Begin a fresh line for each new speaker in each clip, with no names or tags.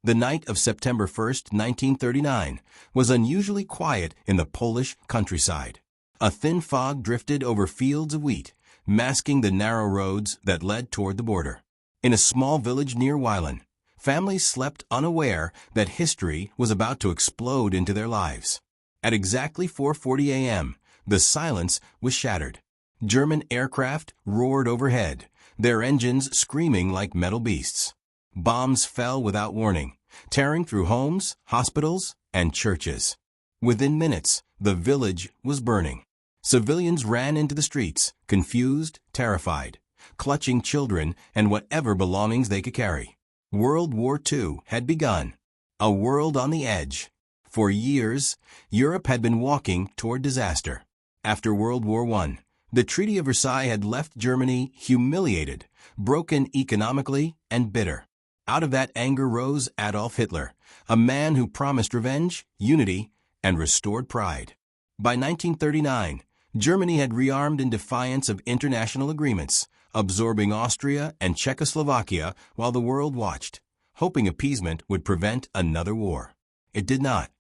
The night of September 1st, 1939, was unusually quiet in the Polish countryside. A thin fog drifted over fields of wheat, masking the narrow roads that led toward the border. In a small village near Wilen, families slept unaware that history was about to explode into their lives. At exactly 4:40 a.m., the silence was shattered. German aircraft roared overhead, their engines screaming like metal beasts. Bombs fell without warning, tearing through homes, hospitals, and churches. Within minutes, the village was burning. Civilians ran into the streets, confused, terrified, clutching children and whatever belongings they could carry. World War II had begun. A world on the edge. For years, Europe had been walking toward disaster. After World War I, the Treaty of Versailles had left Germany humiliated, broken economically, and bitter. Out of that anger rose Adolf Hitler, a man who promised revenge, unity, and restored pride. By 1939, Germany had rearmed in defiance of international agreements, absorbing Austria and Czechoslovakia while the world watched, hoping appeasement would prevent another war. It did not.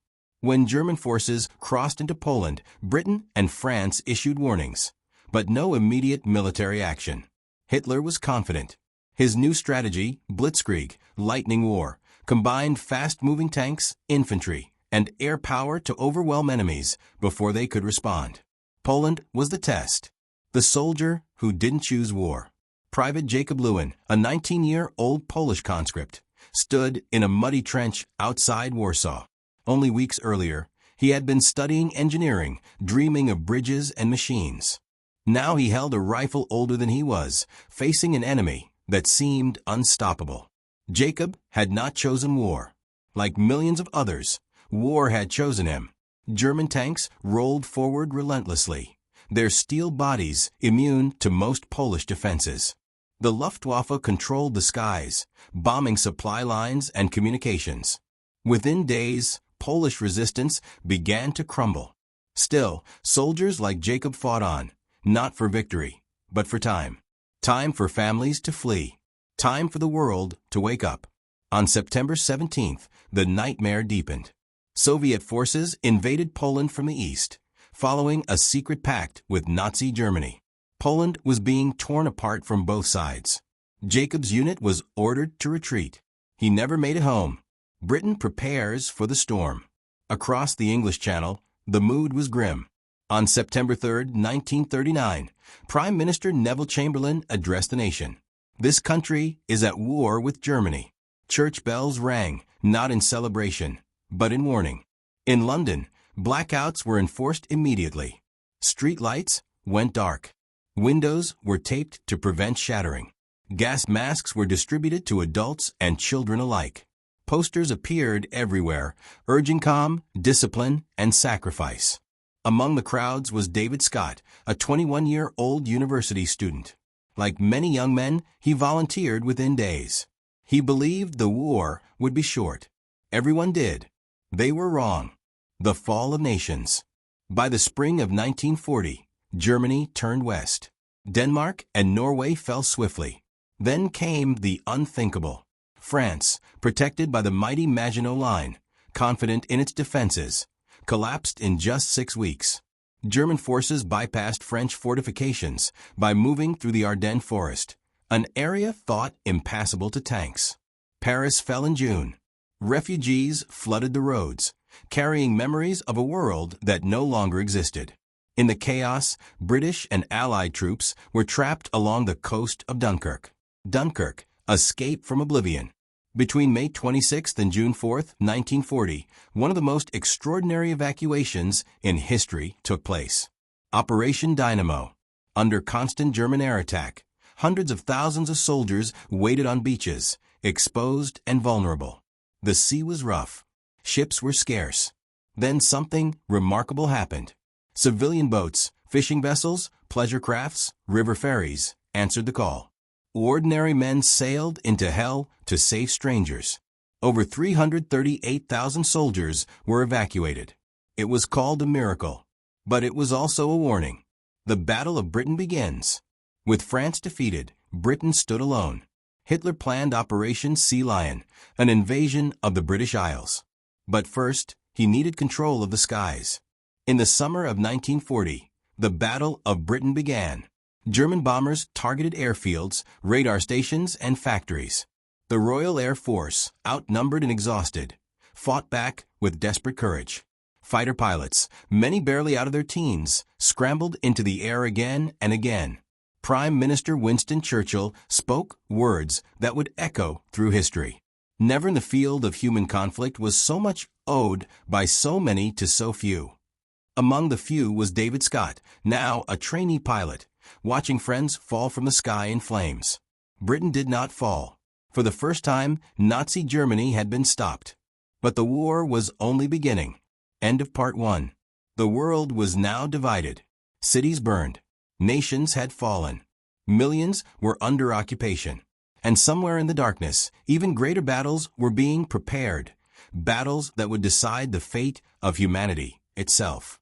When German forces crossed into Poland, Britain and France issued warnings, but no immediate military action. Hitler was confident. His new strategy, Blitzkrieg, lightning war, combined fast-moving tanks, infantry, and air power to overwhelm enemies before they could respond. Poland was the test. The soldier who didn't choose war. Private Jacob Lewin, a 19-year-old Polish conscript, stood in a muddy trench outside Warsaw. Only weeks earlier, he had been studying engineering, dreaming of bridges and machines. Now he held a rifle older than he was, facing an enemy that seemed unstoppable. Jacob had not chosen war. Like millions of others, war had chosen him. German tanks rolled forward relentlessly, their steel bodies immune to most Polish defenses. The Luftwaffe controlled the skies, bombing supply lines and communications. Within days, Polish resistance began to crumble. Still, soldiers like Jacob fought on, not for victory, but for time. Time for families to flee. Time for the world to wake up. On September 17th, the nightmare deepened. Soviet forces invaded Poland from the east, following a secret pact with Nazi Germany. Poland was being torn apart from both sides. Jacob's unit was ordered to retreat. He never made it home. Britain prepares for the storm. Across the English Channel, the mood was grim. On September 3, 1939, Prime Minister Neville Chamberlain addressed the nation. This country is at war with Germany. Church bells rang, not in celebration, but in warning. In London, blackouts were enforced immediately. Street lights went dark. Windows were taped to prevent shattering. Gas masks were distributed to adults and children alike. Posters appeared everywhere, urging calm, discipline, and sacrifice. Among the crowds was David Scott, a 21-year-old university student. Like many young men, he volunteered within days. He believed the war would be short. Everyone did. They were wrong. The fall of nations. By the spring of 1940, Germany turned west. Denmark and Norway fell swiftly. Then came the unthinkable. France, protected by the mighty Maginot Line, confident in its defenses, collapsed in just 6 weeks. German forces bypassed French fortifications by moving through the Ardennes forest, an area thought impassable to tanks. Paris fell in June. Refugees flooded the roads, carrying memories of a world that no longer existed. In the chaos, British and Allied troops were trapped along the coast of Dunkirk. Dunkirk, escape from oblivion. Between May 26th and June 4th, 1940, one of the most extraordinary evacuations in history took place. Operation Dynamo. Under constant German air attack, hundreds of thousands of soldiers waited on beaches, exposed and vulnerable. The sea was rough. Ships were scarce. Then something remarkable happened. Civilian boats, fishing vessels, pleasure crafts, river ferries answered the call. Ordinary men sailed into hell to save strangers. Over 338,000 soldiers were evacuated. It was called a miracle, but it was also a warning. The Battle of Britain begins. With France defeated, Britain stood alone. Hitler planned Operation Sea Lion, an invasion of the British Isles. But first, he needed control of the skies. In the summer of 1940, the Battle of Britain began. German bombers targeted airfields, radar stations, and factories. The Royal Air Force, outnumbered and exhausted, fought back with desperate courage. Fighter pilots, many barely out of their teens, scrambled into the air again and again. Prime Minister Winston Churchill spoke words that would echo through history. Never in the field of human conflict was so much owed by so many to so few. Among the few was David Scott, now a trainee pilot, watching friends fall from the sky in flames. Britain did not fall. For the first time, Nazi Germany had been stopped. But the war was only beginning. End of part 1. The world was now divided. Cities burned. Nations had fallen. Millions were under occupation. And somewhere in the darkness, even greater battles were being prepared. Battles that would decide the fate of humanity itself.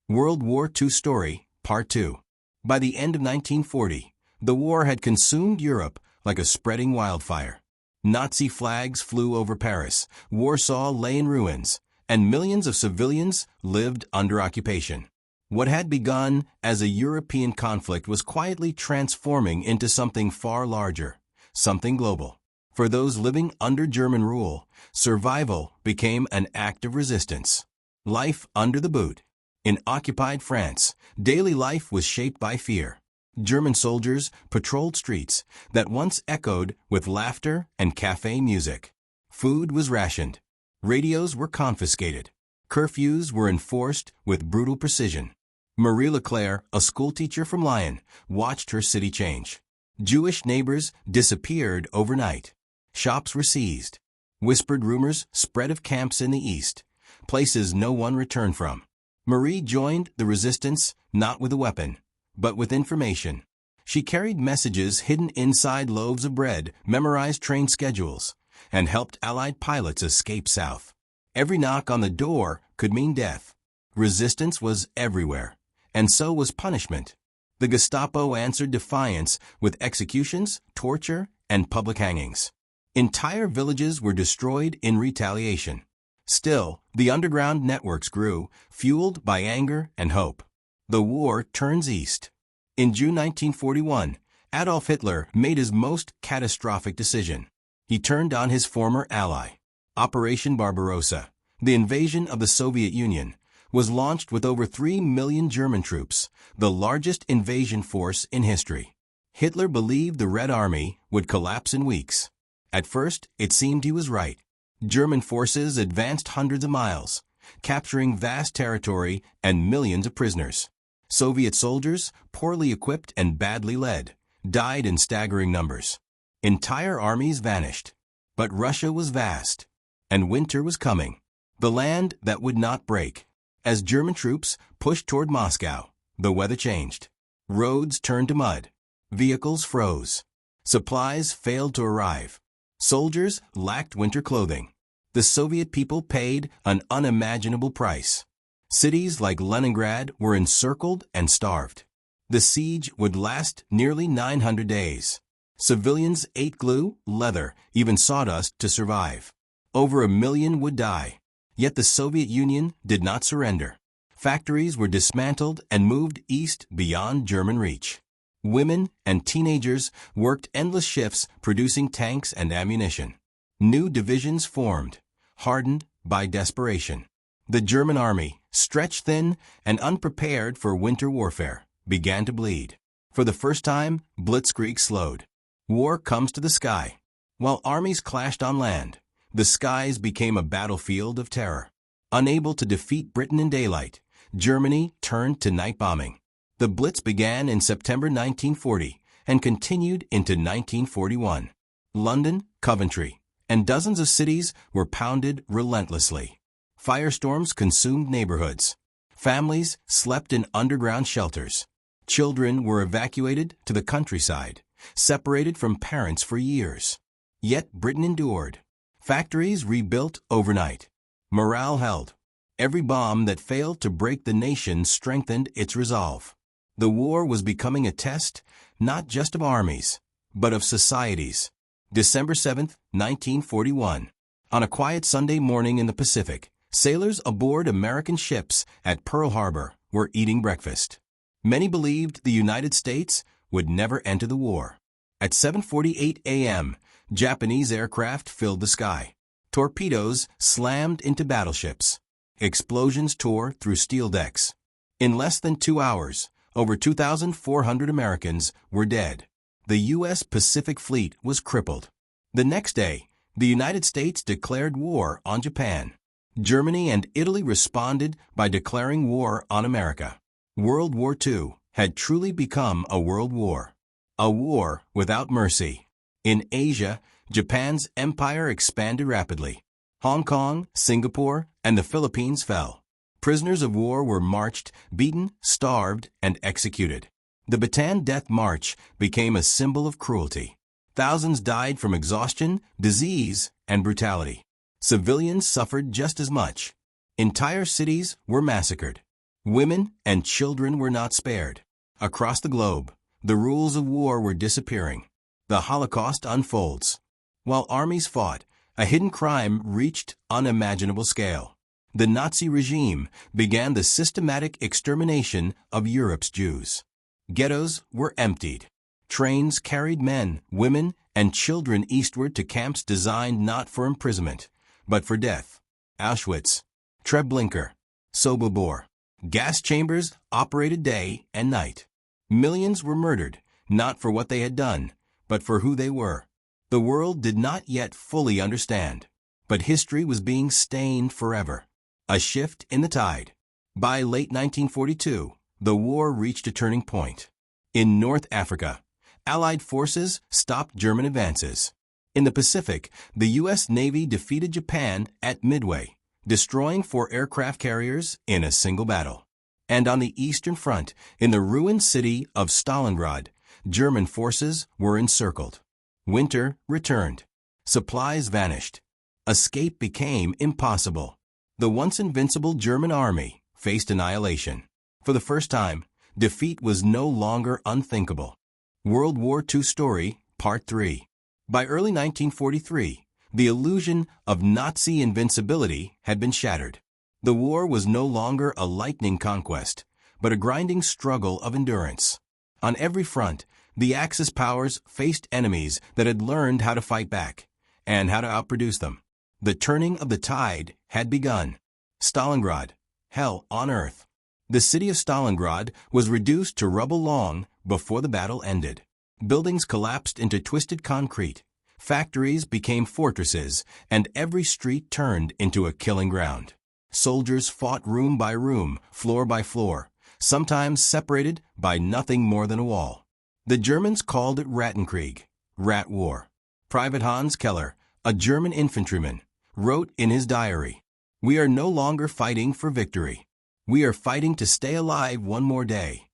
World War II Story, Part 2. By the end of 1940, the war had consumed Europe like a spreading wildfire. Nazi flags flew over Paris, Warsaw lay in ruins, and millions of civilians lived under occupation. What had begun as a European conflict was quietly transforming into something far larger, something global. For those living under German rule, survival became an act of resistance. Life under the boot. In occupied France, daily life was shaped by fear. German soldiers patrolled streets that once echoed with laughter and cafe music. Food was rationed. Radios were confiscated. Curfews were enforced with brutal precision. Marie Leclerc, a schoolteacher from Lyon, watched her city change. Jewish neighbors disappeared overnight. Shops were seized. Whispered rumors spread of camps in the east, places no one returned from. Marie joined the resistance not with a weapon, but with information. She carried messages hidden inside loaves of bread, memorized train schedules, and helped Allied pilots escape south. Every knock on the door could mean death. Resistance was everywhere, and so was punishment. The Gestapo answered defiance with executions, torture, and public hangings. Entire villages were destroyed in retaliation. Still, the underground networks grew, fueled by anger and hope. The war turns east. In June 1941, Adolf Hitler made his most catastrophic decision. He turned on his former ally. Operation Barbarossa, the invasion of the Soviet Union, was launched with over 3 million German troops, the largest invasion force in history. Hitler believed the Red Army would collapse in weeks. At first, it seemed he was right. German forces advanced hundreds of miles, capturing vast territory and millions of prisoners. Soviet soldiers, poorly equipped and badly led, died in staggering numbers. Entire armies vanished. But Russia was vast, and winter was coming. The land that would not break. As German troops pushed toward Moscow, the weather changed. Roads turned to mud. Vehicles froze. Supplies failed to arrive. Soldiers lacked winter clothing. The Soviet people paid an unimaginable price. Cities like Leningrad were encircled and starved. The siege would last nearly 900 days. Civilians ate glue, leather, even sawdust to survive. Over 1 million would die. Yet the Soviet Union did not surrender. Factories were dismantled and moved east beyond German reach. Women and teenagers worked endless shifts producing tanks and ammunition. New divisions formed, hardened by desperation. The German army, stretched thin and unprepared for winter warfare, began to bleed. For the first time, blitzkrieg slowed. War comes to the sky. While armies clashed on land, the skies became a battlefield of terror. Unable to defeat Britain in daylight, Germany turned to night bombing. The Blitz began in September 1940 and continued into 1941. London, Coventry, and dozens of cities were pounded relentlessly. Firestorms consumed neighborhoods. Families slept in underground shelters. Children were evacuated to the countryside, separated from parents for years. Yet Britain endured. Factories rebuilt overnight. Morale held. Every bomb that failed to break the nation strengthened its resolve. The war was becoming a test, not just of armies, but of societies. December 7, 1941. On a quiet Sunday morning in the Pacific, sailors aboard American ships at Pearl Harbor were eating breakfast. Many believed the United States would never enter the war. At 7:48 a.m., Japanese aircraft filled the sky. Torpedoes slammed into battleships. Explosions tore through steel decks. In less than 2 hours, over 2,400 Americans were dead. The U.S. Pacific Fleet was crippled. The next day, the United States declared war on Japan. Germany and Italy responded by declaring war on America. World War II had truly become a world war. A war without mercy. In Asia, Japan's empire expanded rapidly. Hong Kong, Singapore, and the Philippines fell. Prisoners of war were marched, beaten, starved, and executed. The Bataan Death March became a symbol of cruelty. Thousands died from exhaustion, disease, and brutality. Civilians suffered just as much. Entire cities were massacred. Women and children were not spared. Across the globe, the rules of war were disappearing. The Holocaust unfolds. While armies fought, a hidden crime reached unimaginable scale. The Nazi regime began the systematic extermination of Europe's Jews. Ghettos were emptied. Trains carried men, women, and children eastward to camps designed not for imprisonment, but for death. Auschwitz, Treblinka, Sobibor. Gas chambers operated day and night. Millions were murdered, not for what they had done, but for who they were. The world did not yet fully understand, but history was being stained forever. A shift in the tide. By late 1942, the war reached a turning point. In North Africa, Allied forces stopped German advances. In the Pacific, the U.S. Navy defeated Japan at Midway, destroying 4 aircraft carriers in a single battle. And on the Eastern Front, in the ruined city of Stalingrad, German forces were encircled. Winter returned. Supplies vanished. Escape became impossible. The once invincible German army faced annihilation. For the first time, defeat was no longer unthinkable. World War II Story, Part 3. By early 1943, the illusion of Nazi invincibility had been shattered. The war was no longer a lightning conquest, but a grinding struggle of endurance. On every front, the Axis powers faced enemies that had learned how to fight back and how to outproduce them. The turning of the tide had begun. Stalingrad, hell on earth. The city of Stalingrad was reduced to rubble long before the battle ended. Buildings collapsed into twisted concrete. Factories became fortresses, and every street turned into a killing ground. Soldiers fought room by room, floor by floor, sometimes separated by nothing more than a wall. The Germans called it Rattenkrieg, Rat War. Private Hans Keller, a German infantryman, wrote in his diary, "We are no longer fighting for victory. We are fighting to stay alive one more day."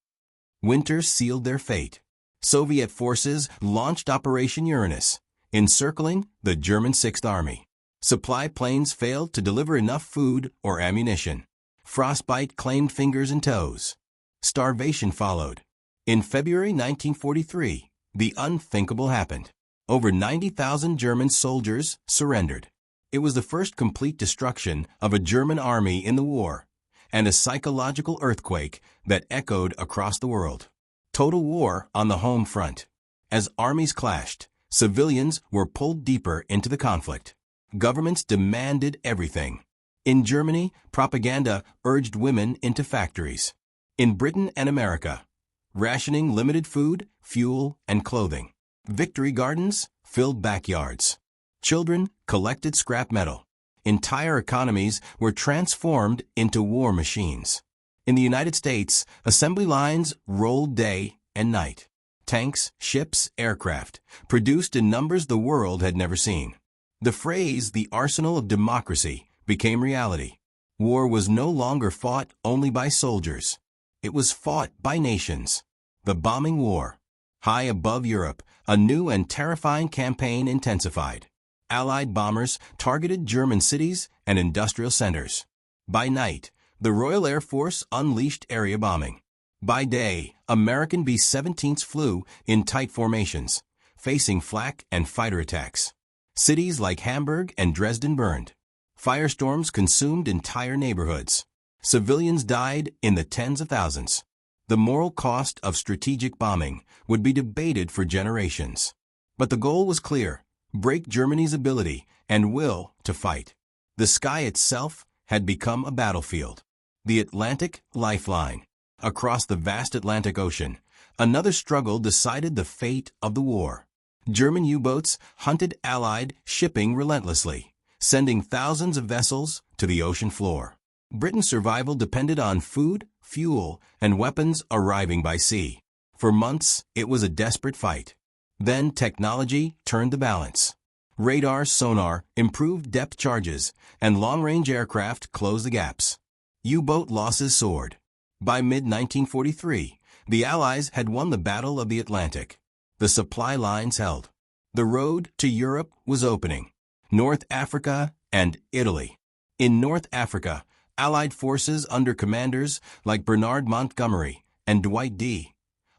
Winter sealed their fate. Soviet forces launched Operation Uranus, encircling the German Sixth Army. Supply planes failed to deliver enough food or ammunition. Frostbite claimed fingers and toes. Starvation followed. In February 1943, the unthinkable happened. Over 90,000 German soldiers surrendered. It was the first complete destruction of a German army in the war, and a psychological earthquake that echoed across the world. Total war on the home front. As armies clashed, civilians were pulled deeper into the conflict. Governments demanded everything. In Germany, propaganda urged women into factories. In Britain and America, rationing limited food, fuel, and clothing. Victory gardens filled backyards. Children collected scrap metal. Entire economies were transformed into war machines. In the United States, assembly lines rolled day and night. Tanks, ships, aircraft, produced in numbers the world had never seen. The phrase, "the arsenal of democracy," became reality. War was no longer fought only by soldiers. It was fought by nations. The bombing war. High above Europe, a new and terrifying campaign intensified. Allied bombers targeted German cities and industrial centers. By night, the Royal Air Force unleashed area bombing. By day, American B-17s flew in tight formations, facing flak and fighter attacks. Cities like Hamburg and Dresden burned. Firestorms consumed entire neighborhoods. Civilians died in the tens of thousands. The moral cost of strategic bombing would be debated for generations. But the goal was clear: break Germany's ability and will to fight. The sky itself had become a battlefield. The Atlantic lifeline. Across the vast Atlantic Ocean, another struggle decided the fate of the war. German U-boats hunted Allied shipping relentlessly, sending thousands of vessels to the ocean floor. Britain's survival depended on food, fuel, and weapons arriving by sea. For months, it was a desperate fight. Then technology turned the balance. Radar, sonar, improved depth charges, and long-range aircraft closed the gaps. U-boat losses soared. By mid-1943, the Allies had won the Battle of the Atlantic. The supply lines held. The road to Europe was opening. North Africa and Italy. In North Africa, Allied forces under commanders like Bernard Montgomery and Dwight D.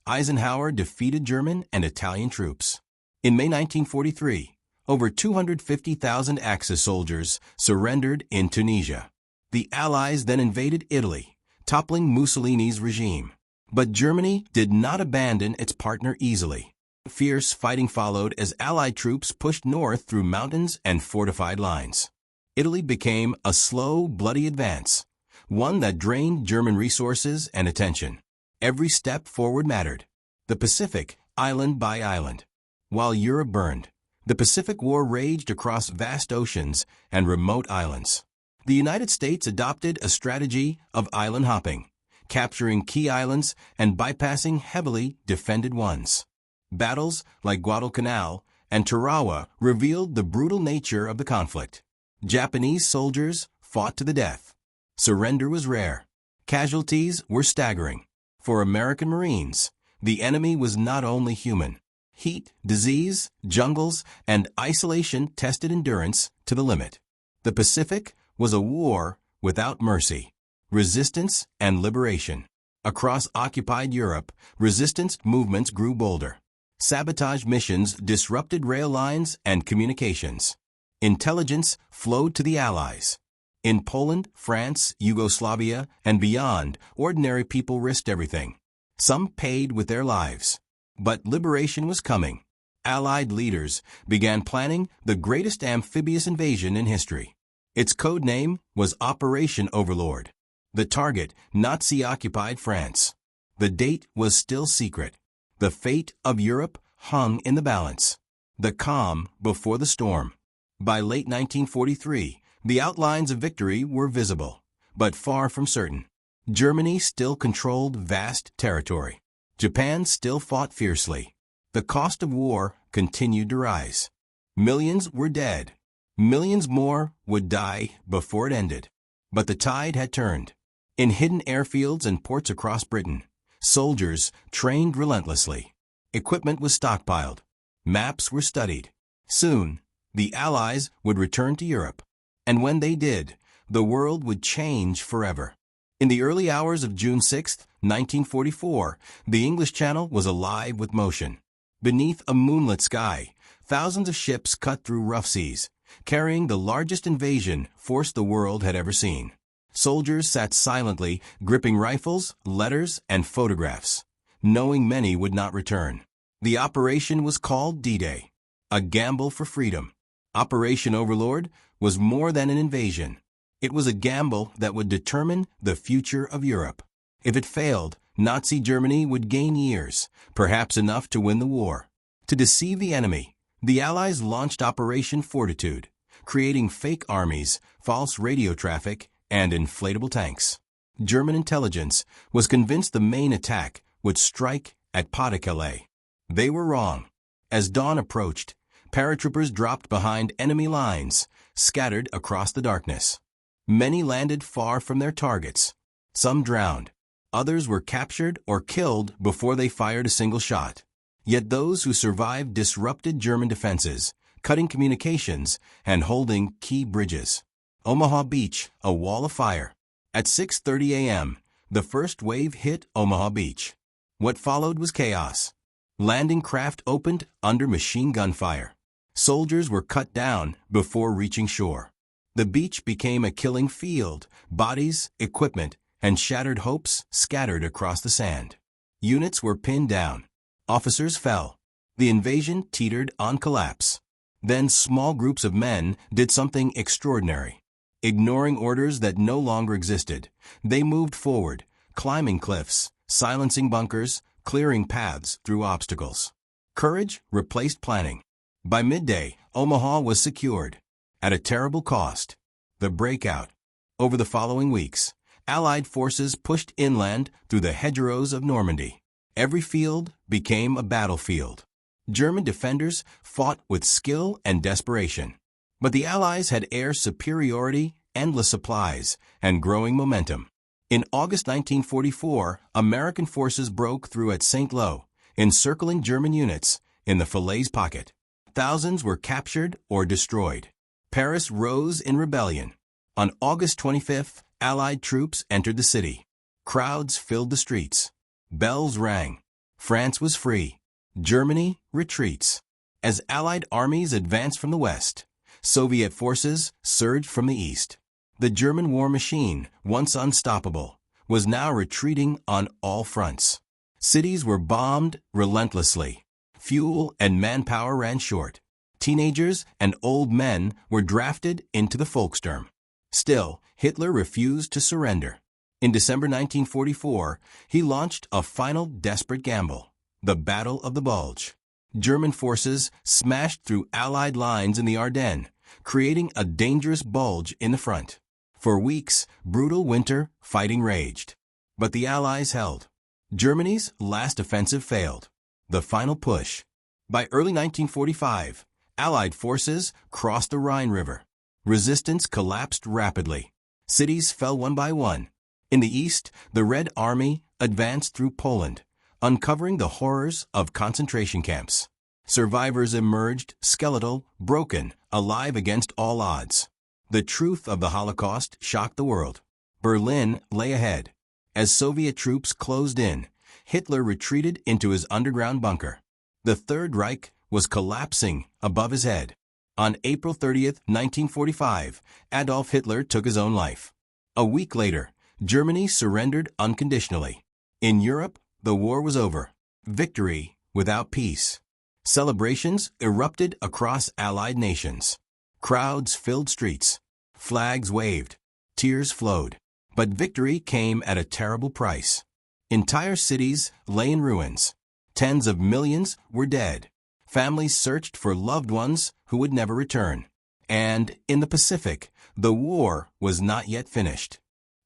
Eisenhower defeated German and Italian troops. In May 1943, over 250,000 Axis soldiers surrendered in Tunisia. The Allies then invaded Italy, toppling Mussolini's regime. But Germany did not abandon its partner easily. Fierce fighting followed as Allied troops pushed north through mountains and fortified lines. Italy became a slow, bloody advance, one that drained German resources and attention. Every step forward mattered. The Pacific, island by island. While Europe burned, the Pacific War raged across vast oceans and remote islands. The United States adopted a strategy of island hopping, capturing key islands and bypassing heavily defended ones. Battles like Guadalcanal and Tarawa revealed the brutal nature of the conflict. Japanese soldiers fought to the death. Surrender was rare. Casualties were staggering. For American Marines, the enemy was not only human. Heat, disease, jungles, and isolation tested endurance to the limit. The Pacific was a war without mercy, resistance, and liberation. Across occupied Europe, resistance movements grew bolder. Sabotage missions disrupted rail lines and communications. Intelligence flowed to the Allies. In Poland, France, Yugoslavia, and beyond, ordinary people risked everything. Some paid with their lives. But liberation was coming. Allied leaders began planning the greatest amphibious invasion in history. Its code name was Operation Overlord. The target, Nazi-occupied France. The date was still secret. The fate of Europe hung in the balance. The calm before the storm. By late 1943, the outlines of victory were visible, but far from certain. Germany still controlled vast territory. Japan still fought fiercely. The cost of war continued to rise. Millions were dead. Millions more would die before it ended. But the tide had turned. In hidden airfields and ports across Britain, soldiers trained relentlessly. Equipment was stockpiled. Maps were studied. Soon, the Allies would return to Europe. And when they did, the world would change forever. In the early hours of June 6, 1944, the English Channel was alive with motion. Beneath a moonlit sky, thousands of ships cut through rough seas, carrying the largest invasion force the world had ever seen. Soldiers sat silently, gripping rifles, letters, and photographs, knowing many would not return. The operation was called D-Day, a gamble for freedom. Operation Overlord was more than an invasion. It was a gamble that would determine the future of Europe. If it failed, Nazi Germany would gain years, perhaps enough to win the war. To deceive the enemy, the Allies launched Operation Fortitude, creating fake armies, false radio traffic, and inflatable tanks. German intelligence was convinced the main attack would strike at Pas-de-Calais. They were wrong. As dawn approached, paratroopers dropped behind enemy lines, scattered across the darkness. Many landed far from their targets. Some drowned. Others were captured or killed before they fired a single shot. Yet those who survived disrupted German defenses, cutting communications and holding key bridges. Omaha Beach, a wall of fire. At 6:30 a.m., the first wave hit Omaha Beach. What followed was chaos. Landing craft opened under machine gun fire. Soldiers were cut down before reaching shore. The beach became a killing field, bodies, equipment, and shattered hopes scattered across the sand. Units were pinned down. Officers fell. The invasion teetered on collapse. Then small groups of men did something extraordinary. Ignoring orders that no longer existed, they moved forward, climbing cliffs, silencing bunkers, clearing paths through obstacles. Courage replaced planning. By midday, Omaha was secured. At a terrible cost. The breakout. Over the following weeks, Allied forces pushed inland through the hedgerows of Normandy. Every field became a battlefield. German defenders fought with skill and desperation. But the Allies had air superiority, endless supplies, and growing momentum. In August 1944, American forces broke through at St. Lo, encircling German units in the Falaise Pocket. Thousands were captured or destroyed. Paris rose in rebellion. On August 25th, Allied troops entered the city. Crowds filled the streets. Bells rang. France was free. Germany retreats. As Allied armies advanced from the west, Soviet forces surged from the east. The German war machine, once unstoppable, was now retreating on all fronts. Cities were bombed relentlessly. Fuel and manpower ran short. Teenagers and old men were drafted into the Volkssturm. Still, Hitler refused to surrender. In December 1944, he launched a final desperate gamble, the Battle of the Bulge. German forces smashed through Allied lines in the Ardennes, creating a dangerous bulge in the front. For weeks, brutal winter fighting raged. But the Allies held. Germany's last offensive failed. The final push. By early 1945, Allied forces crossed the Rhine River. Resistance collapsed rapidly. Cities fell one by one. In the east, the Red Army advanced through Poland, uncovering the horrors of concentration camps. Survivors emerged skeletal, broken, alive against all odds. The truth of the Holocaust shocked the world. Berlin lay ahead. As Soviet troops closed in, Hitler retreated into his underground bunker. The Third Reich was collapsing above his head. On April 30th, 1945, Adolf Hitler took his own life. A week later, Germany surrendered unconditionally. In Europe, the war was over. Victory without peace. Celebrations erupted across Allied nations. Crowds filled streets. Flags waved. Tears flowed. But victory came at a terrible price. Entire cities lay in ruins. Tens of millions were dead. Families searched for loved ones who would never return. And in the Pacific, the war was not yet finished.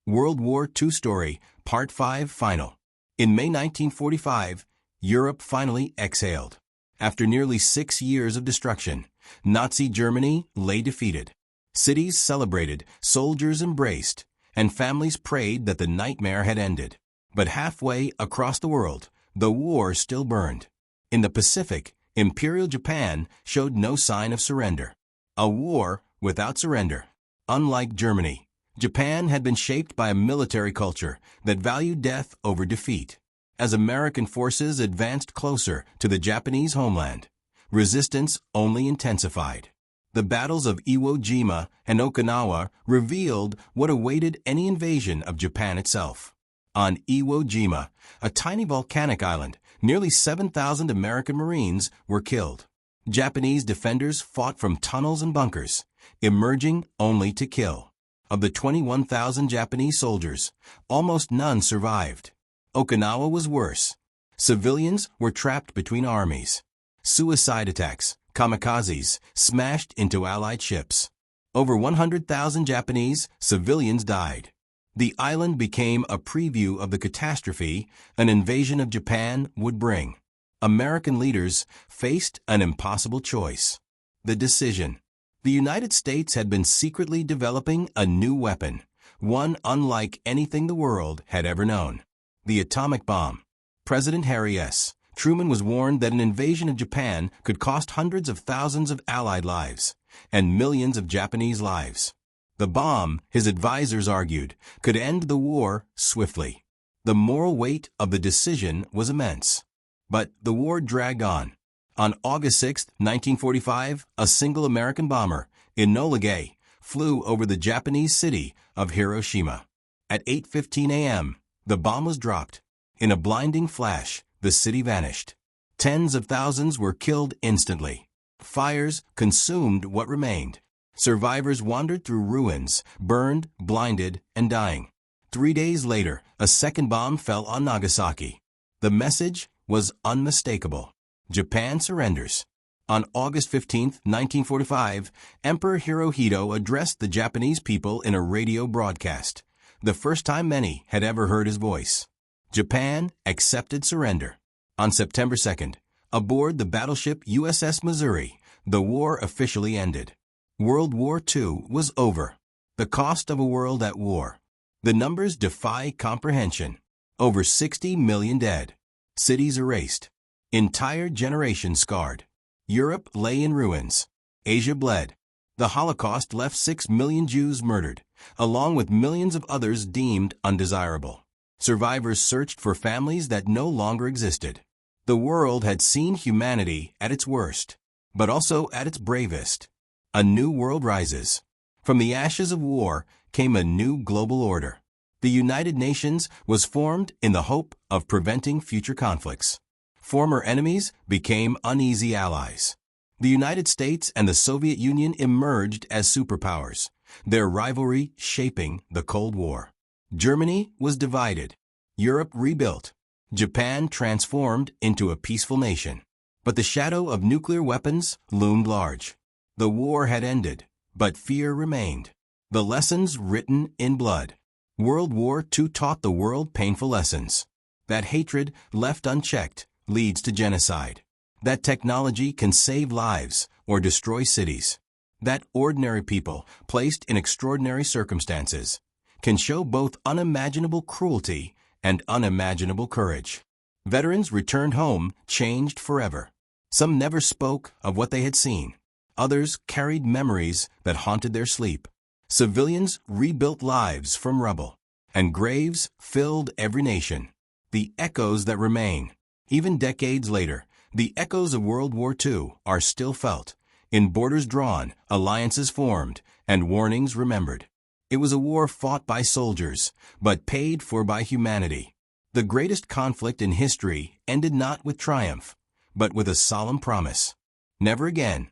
World War II Story, Part 5 Final. In May 1945, Europe finally exhaled. After nearly 6 years of destruction, Nazi Germany lay defeated. Cities celebrated, soldiers embraced, and families prayed that the nightmare had ended. But halfway across the world, the war still burned. In the Pacific, Imperial Japan showed no sign of surrender. A war without surrender. Unlike Germany, Japan had been shaped by a military culture that valued death over defeat. As American forces advanced closer to the Japanese homeland, resistance only intensified. The battles of Iwo Jima and Okinawa revealed what awaited any invasion of Japan itself. On Iwo Jima, a tiny volcanic island, nearly 7,000 American Marines were killed. Japanese defenders fought from tunnels and bunkers, emerging only to kill. Of the 21,000 Japanese soldiers, almost none survived. Okinawa was worse. Civilians were trapped between armies. Suicide attacks, kamikazes, smashed into Allied ships. Over 100,000 Japanese civilians died. The island became a preview of the catastrophe an invasion of Japan would bring. American leaders faced an impossible choice. The decision. The United States had been secretly developing a new weapon, one unlike anything the world had ever known. The atomic bomb. President Harry S. Truman was warned that an invasion of Japan could cost hundreds of thousands of Allied lives and millions of Japanese lives. The bomb, his advisors argued, could end the war swiftly. The moral weight of the decision was immense. But the war dragged on. On August 6, 1945, a single American bomber, Enola Gay, flew over the Japanese city of Hiroshima. At 8:15 a.m., the bomb was dropped. In a blinding flash, the city vanished. Tens of thousands were killed instantly. Fires consumed what remained. Survivors wandered through ruins, burned, blinded, and dying. 3 days later, a second bomb fell on Nagasaki. The message was unmistakable. Japan surrenders. On August 15, 1945, Emperor Hirohito addressed the Japanese people in a radio broadcast, the first time many had ever heard his voice. Japan accepted surrender. On September 2nd, aboard the battleship USS Missouri, the war officially ended. World War II was over. The cost of a world at war. The numbers defy comprehension. Over 60 million dead. Cities erased. Entire generations scarred. Europe lay in ruins. Asia bled. The Holocaust left 6 million Jews murdered, along with millions of others deemed undesirable. Survivors searched for families that no longer existed. The world had seen humanity at its worst, but also at its bravest. A new world rises. From the ashes of war came a new global order. The United Nations was formed in the hope of preventing future conflicts. Former enemies became uneasy allies. The United States and the Soviet Union emerged as superpowers, their rivalry shaping the Cold War. Germany was divided. Europe rebuilt. Japan transformed into a peaceful nation. But the shadow of nuclear weapons loomed large. The war had ended, but fear remained. The lessons written in blood. World War II taught the world painful lessons. That hatred left unchecked leads to genocide. That technology can save lives or destroy cities. That ordinary people, placed in extraordinary circumstances, can show both unimaginable cruelty and unimaginable courage. Veterans returned home changed forever. Some never spoke of what they had seen. Others carried memories that haunted their sleep. Civilians rebuilt lives from rubble, and graves filled every nation. The echoes that remain, even decades later, the echoes of World War II are still felt, in borders drawn, alliances formed, and warnings remembered. It was a war fought by soldiers, but paid for by humanity. The greatest conflict in history ended not with triumph, but with a solemn promise. Never again